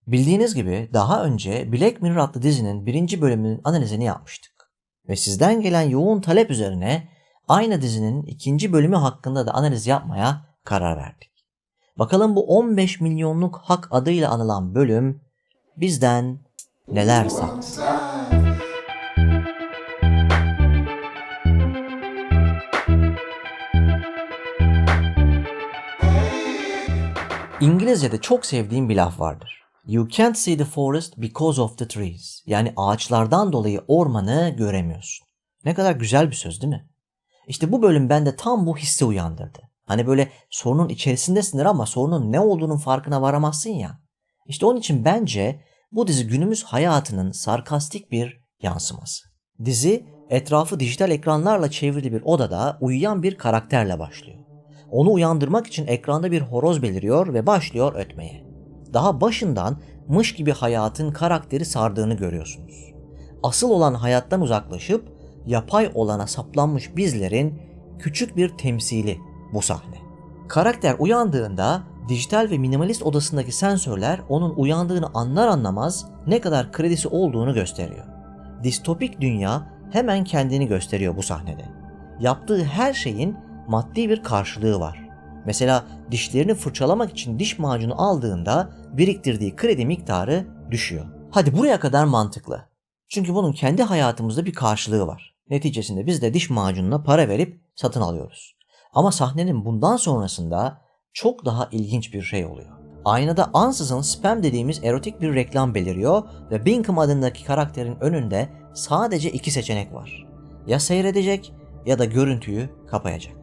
Bildiğiniz gibi daha önce Black Mirror adlı dizinin 1. bölümünün analizini yapmıştık. Ve sizden gelen yoğun talep üzerine aynı dizinin 2. bölümü hakkında da analiz yapmaya karar verdik. Bakalım bu 15 milyonluk hak adıyla anılan bölüm bizden neler saklıyor? İngilizce'de çok sevdiğim bir laf vardır. You can't see the forest because of the trees. Yani ağaçlardan dolayı ormanı göremiyorsun. Ne kadar güzel bir söz değil mi? İşte bu bölüm bende tam bu hissi uyandırdı. Hani böyle sorunun içerisindesindir ama sorunun ne olduğunun farkına varamazsın ya. İşte onun için bence bu dizi günümüz hayatının sarkastik bir yansıması. Dizi etrafı dijital ekranlarla çevrili bir odada uyuyan bir karakterle başlıyor. Onu uyandırmak için ekranda bir horoz beliriyor ve başlıyor ötmeye. Daha başından mış gibi hayatın karakteri sardığını görüyorsunuz. Asıl olan hayattan uzaklaşıp yapay olana saplanmış bizlerin küçük bir temsili bu sahne. Karakter uyandığında dijital ve minimalist odasındaki sensörler onun uyandığını anlar anlamaz ne kadar kredisi olduğunu gösteriyor. Distopik dünya hemen kendini gösteriyor bu sahnede. Yaptığı her şeyin maddi bir karşılığı var. Mesela dişlerini fırçalamak için diş macunu aldığında biriktirdiği kredi miktarı düşüyor. Hadi buraya kadar mantıklı. Çünkü bunun kendi hayatımızda bir karşılığı var. Neticesinde biz de diş macununa para verip satın alıyoruz. Ama sahnenin bundan sonrasında çok daha ilginç bir şey oluyor. Aynada ansızın spam dediğimiz erotik bir reklam beliriyor ve Bingham adındaki karakterin önünde sadece 2 seçenek var. Ya seyredecek ya da görüntüyü kapayacak.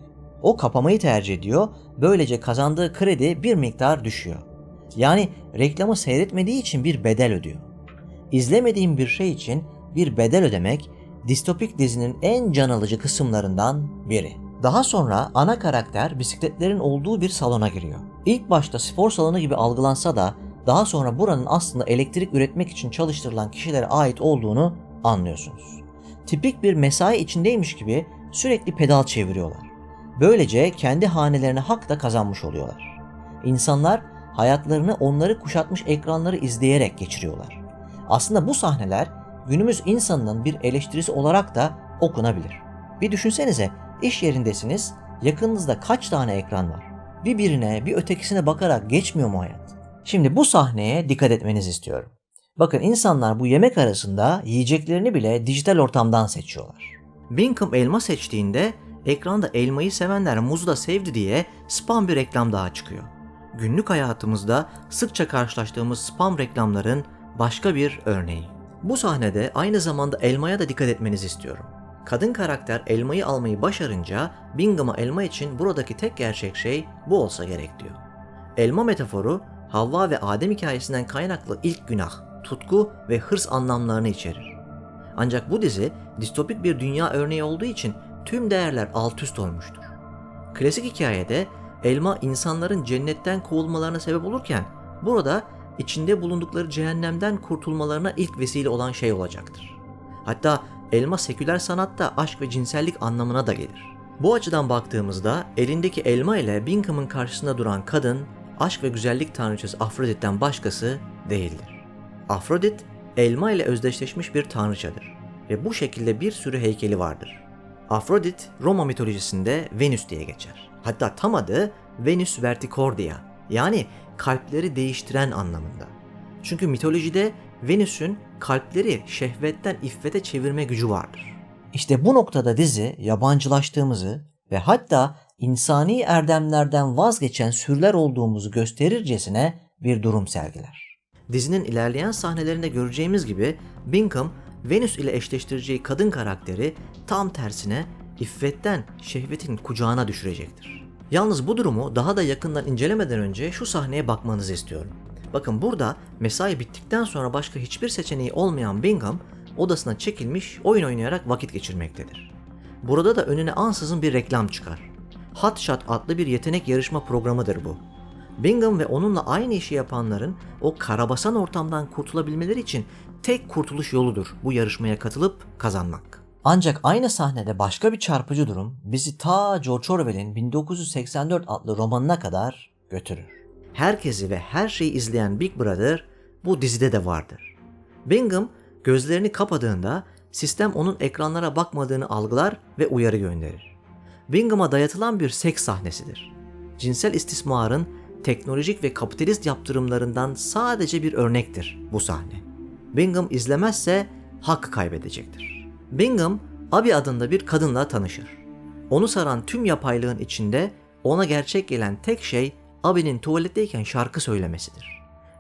O kapamayı tercih ediyor, böylece kazandığı kredi bir miktar düşüyor. Yani reklamı seyretmediği için bir bedel ödüyor. İzlemediğim bir şey için bir bedel ödemek distopik dizinin en can alıcı kısımlarından biri. Daha sonra ana karakter bisikletlerin olduğu bir salona giriyor. İlk başta spor salonu gibi algılansa da daha sonra buranın aslında elektrik üretmek için çalıştırılan kişilere ait olduğunu anlıyorsunuz. Tipik bir mesai içindeymiş gibi sürekli pedal çeviriyorlar. Böylece kendi hanelerine hak da kazanmış oluyorlar. İnsanlar hayatlarını onları kuşatmış ekranları izleyerek geçiriyorlar. Aslında bu sahneler günümüz insanının bir eleştirisi olarak da okunabilir. Bir düşünsenize, iş yerindesiniz, yakınınızda kaç tane ekran var? Birine, bir ötekisine bakarak geçmiyor mu hayat? Şimdi bu sahneye dikkat etmenizi istiyorum. Bakın insanlar bu yemek arasında yiyeceklerini bile dijital ortamdan seçiyorlar. Bingham elma seçtiğinde ekranda elmayı sevenler muzu da sevdi diye spam bir reklam daha çıkıyor. Günlük hayatımızda sıkça karşılaştığımız spam reklamların başka bir örneği. Bu sahnede aynı zamanda elmaya da dikkat etmenizi istiyorum. Kadın karakter elmayı almayı başarınca Bingham'a elma için buradaki tek gerçek şey bu olsa gerek diyor. Elma metaforu Havva ve Adem hikayesinden kaynaklı ilk günah, tutku ve hırs anlamlarını içerir. Ancak bu dizi distopik bir dünya örneği olduğu için tüm değerler alt üst olmuştur. Klasik hikayede elma insanların cennetten kovulmalarına sebep olurken burada içinde bulundukları cehennemden kurtulmalarına ilk vesile olan şey olacaktır. Hatta elma seküler sanatta aşk ve cinsellik anlamına da gelir. Bu açıdan baktığımızda elindeki elma ile Bingham'ın karşısında duran kadın aşk ve güzellik tanrıçası Afrodit'ten başkası değildir. Afrodit elma ile özdeşleşmiş bir tanrıçadır ve bu şekilde bir sürü heykeli vardır. Afrodit Roma mitolojisinde Venüs diye geçer. Hatta tam adı Venus Verticordia, yani kalpleri değiştiren anlamında. Çünkü mitolojide Venüs'ün kalpleri şehvetten iffete çevirme gücü vardır. İşte bu noktada dizi yabancılaştığımızı ve hatta insani erdemlerden vazgeçen sürüler olduğumuzu gösterircesine bir durum sergiler. Dizinin ilerleyen sahnelerinde göreceğimiz gibi Bingham, Venüs ile eşleştireceği kadın karakteri tam tersine iffetten şehvetin kucağına düşürecektir. Yalnız bu durumu daha da yakından incelemeden önce şu sahneye bakmanızı istiyorum. Bakın burada mesai bittikten sonra başka hiçbir seçeneği olmayan Bingham odasına çekilmiş oyun oynayarak vakit geçirmektedir. Burada da önüne ansızın bir reklam çıkar. Hot Shot adlı bir yetenek yarışma programıdır bu. Bingham ve onunla aynı işi yapanların o karabasan ortamdan kurtulabilmeleri için tek kurtuluş yoludur bu yarışmaya katılıp kazanmak. Ancak aynı sahnede başka bir çarpıcı durum bizi ta George Orwell'in 1984 adlı romanına kadar götürür. Herkesi ve her şeyi izleyen Big Brother bu dizide de vardır. Bingham gözlerini kapadığında sistem onun ekranlara bakmadığını algılar ve uyarı gönderir. Bingham'a dayatılan bir seks sahnesidir. Cinsel istismarın teknolojik ve kapitalist yaptırımlarından sadece bir örnektir bu sahne. Bingham izlemezse hakkı kaybedecektir. Bingham, Abby adında bir kadınla tanışır. Onu saran tüm yapaylığın içinde ona gerçek gelen tek şey Abby'nin tuvaletteyken şarkı söylemesidir.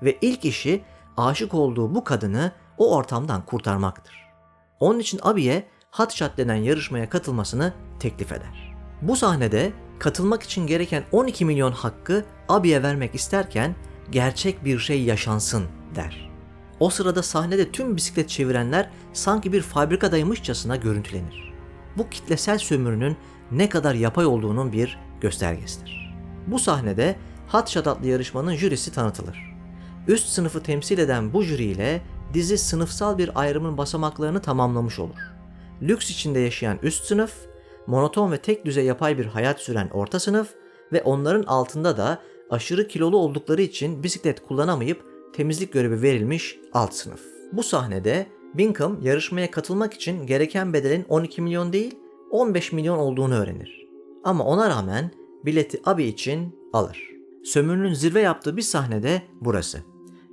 Ve ilk işi aşık olduğu bu kadını o ortamdan kurtarmaktır. Onun için Abby'ye Hot Shot denen yarışmaya katılmasını teklif eder. Bu sahnede katılmak için gereken 12 milyon hakkı Abby'ye vermek isterken gerçek bir şey yaşansın der. O sırada sahnede tüm bisiklet çevirenler sanki bir fabrikadaymışçasına görüntülenir. Bu kitlesel sömürünün ne kadar yapay olduğunun bir göstergesidir. Bu sahnede Hot Shot adlı yarışmanın jürisi tanıtılır. Üst sınıfı temsil eden bu jüriyle dizi sınıfsal bir ayrımın basamaklarını tamamlamış olur. Lüks içinde yaşayan üst sınıf, monoton ve tek düze yapay bir hayat süren orta sınıf ve onların altında da aşırı kilolu oldukları için bisiklet kullanamayıp temizlik görevi verilmiş alt sınıf. Bu sahnede Bingham yarışmaya katılmak için gereken bedelin 12 milyon değil 15 milyon olduğunu öğrenir. Ama ona rağmen bileti Abby için alır. Sömürünün zirve yaptığı bir sahnede burası.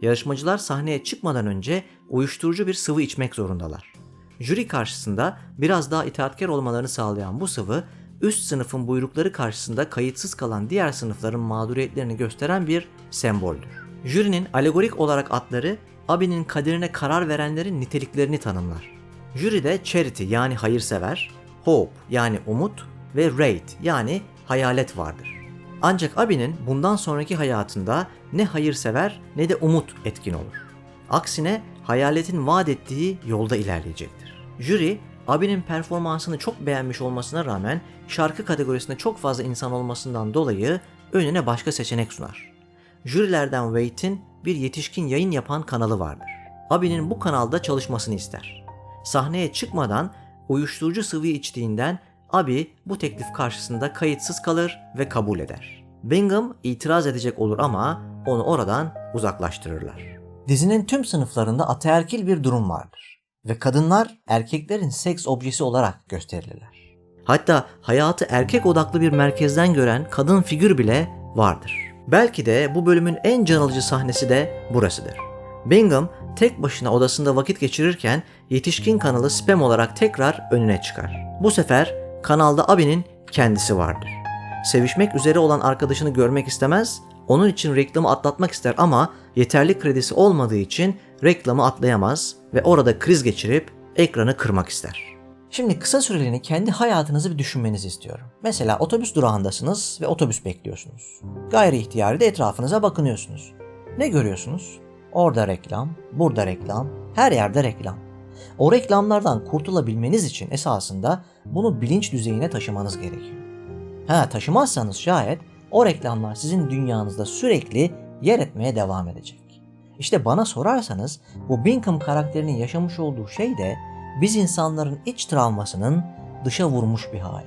Yarışmacılar sahneye çıkmadan önce uyuşturucu bir sıvı içmek zorundalar. Jüri karşısında biraz daha itaatkar olmalarını sağlayan bu sıvı, üst sınıfın buyrukları karşısında kayıtsız kalan diğer sınıfların mağduriyetlerini gösteren bir semboldür. Jürinin alegorik olarak adları, Abby'nin kaderine karar verenlerin niteliklerini tanımlar. Jüride charity yani hayırsever, hope yani umut ve wraith yani hayalet vardır. Ancak Abby'nin bundan sonraki hayatında ne hayırsever ne de umut etkin olur. Aksine hayaletin vaat ettiği yolda ilerleyecektir. Jüri, Abby'nin performansını çok beğenmiş olmasına rağmen şarkı kategorisinde çok fazla insan olmasından dolayı önüne başka seçenek sunar. Jürilerden Waite'in bir yetişkin yayın yapan kanalı vardır. Abby'nin bu kanalda çalışmasını ister. Sahneye çıkmadan uyuşturucu sıvıyı içtiğinden Abby bu teklif karşısında kayıtsız kalır ve kabul eder. Bingham itiraz edecek olur ama onu oradan uzaklaştırırlar. Dizinin tüm sınıflarında ataerkil bir durum vardır ve kadınlar erkeklerin seks objesi olarak gösterilirler. Hatta hayatı erkek odaklı bir merkezden gören kadın figür bile vardır. Belki de bu bölümün en can alıcı sahnesi de burasıdır. Bingham tek başına odasında vakit geçirirken yetişkin kanalı spam olarak tekrar önüne çıkar. Bu sefer kanalda Abby'nin kendisi vardır. Sevişmek üzere olan arkadaşını görmek istemez, onun için reklamı atlatmak ister ama yeterli kredisi olmadığı için reklamı atlayamaz ve orada kriz geçirip ekranı kırmak ister. Şimdi kısa süreliğine kendi hayatınızı bir düşünmenizi istiyorum. Mesela otobüs durağındasınız ve otobüs bekliyorsunuz. Gayri ihtiyari de etrafınıza bakınıyorsunuz. Ne görüyorsunuz? Orada reklam, burada reklam, her yerde reklam. O reklamlardan kurtulabilmeniz için esasında bunu bilinç düzeyine taşımanız gerekiyor. Taşımazsanız şayet o reklamlar sizin dünyanızda sürekli yer etmeye devam edecek. İşte bana sorarsanız bu Bingham karakterinin yaşamış olduğu şey de biz insanların iç travmasının dışa vurmuş bir hali.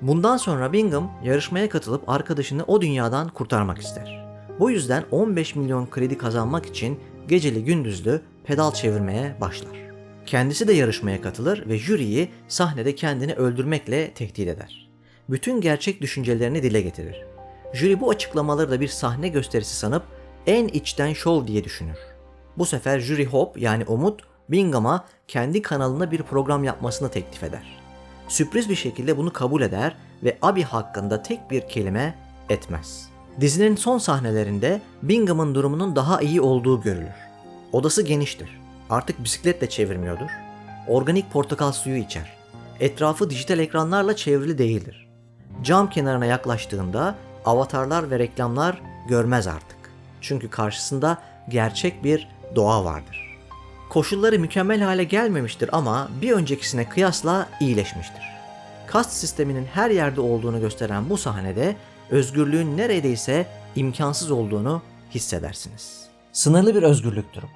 Bundan sonra Bingham yarışmaya katılıp arkadaşını o dünyadan kurtarmak ister. Bu yüzden 15 milyon kredi kazanmak için geceli gündüzlü pedal çevirmeye başlar. Kendisi de yarışmaya katılır ve jüriyi sahnede kendini öldürmekle tehdit eder. Bütün gerçek düşüncelerini dile getirir. Jüri bu açıklamaları da bir sahne gösterisi sanıp en içten şov diye düşünür. Bu sefer jüri Hope yani Umut, Bingham'a kendi kanalında bir program yapmasını teklif eder. Sürpriz bir şekilde bunu kabul eder ve Abby hakkında tek bir kelime etmez. Dizinin son sahnelerinde Bingham'ın durumunun daha iyi olduğu görülür. Odası geniştir. Artık bisikletle çevirmiyordur. Organik portakal suyu içer. Etrafı dijital ekranlarla çevrili değildir. Cam kenarına yaklaştığında avatarlar ve reklamlar görmez artık. Çünkü karşısında gerçek bir doğa vardır. Koşulları mükemmel hale gelmemiştir ama bir öncekisine kıyasla iyileşmiştir. Kast sisteminin her yerde olduğunu gösteren bu sahnede özgürlüğün neredeyse imkansız olduğunu hissedersiniz. Sınırlı bir özgürlüktür bu.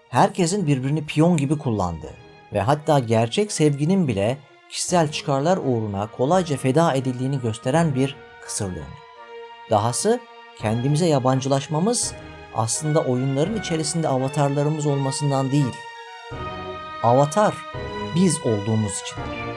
Herkesin birbirini piyon gibi kullandığı ve hatta gerçek sevginin bile kişisel çıkarlar uğruna kolayca feda edildiğini gösteren bir kısır döngü. Dahası kendimize yabancılaşmamız aslında oyunların içerisinde avatarlarımız olmasından değil. Avatar biz olduğumuz içindir.